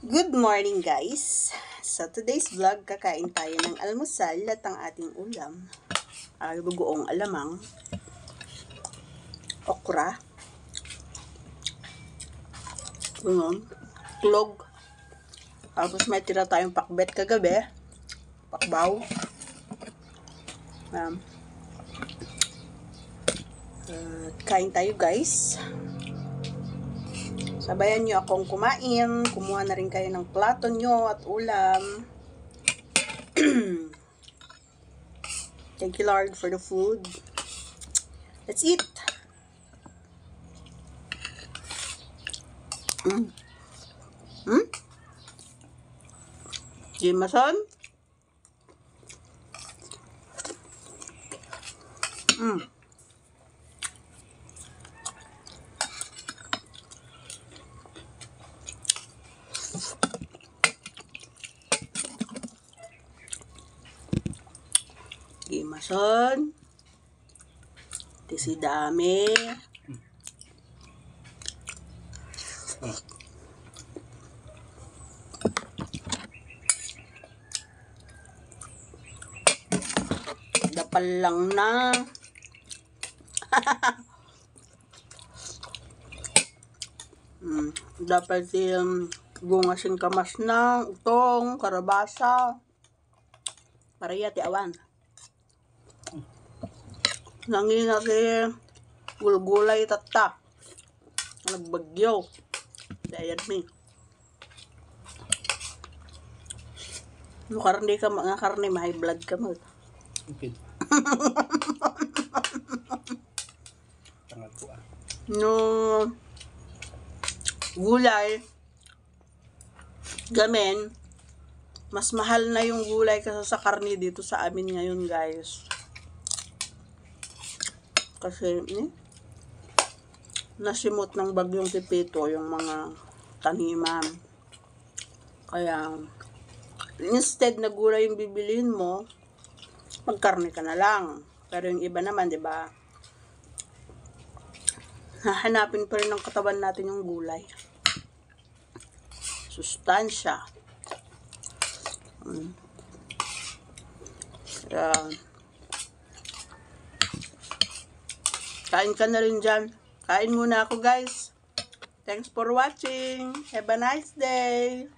Good morning guys! Sa today's vlog, kakain tayo ng almusal at ang ating ulam ay bugoong alamang, okra, klog, tapos may tira tayong pakbet kagabi, pakbaw. Kain tayo guys. Sabayan nyo akong kumain. Kumuha na rin kayo ng plato nyo at ulam. Thank you Lord for the food. Let's eat. Jameson? Jameson. Tisi dami. Dapal lang na. Dapat yung gungasin kamas na utong, karabasa. Paraya ti awan. Nangina si gulgulay tata. Nagbagyo. Dayan mi. No karne ka mga karne, may blood ka mo. Okay. Tangad ko No gulay gamen, mas mahal na yung gulay kaysa sa karne dito sa amin ngayon guys. Kasi nasimot ng bagyong Pipito yung mga taniman. Kaya instead na gulay yung bibilihin mo, magkarne ka na lang. Pero yung iba naman, di ba? Hahanapin pa rin ng katawan natin yung gulay. Sustansya. Kain ka na rin dyan. Kain muna ako guys. Thanks for watching. Have a nice day.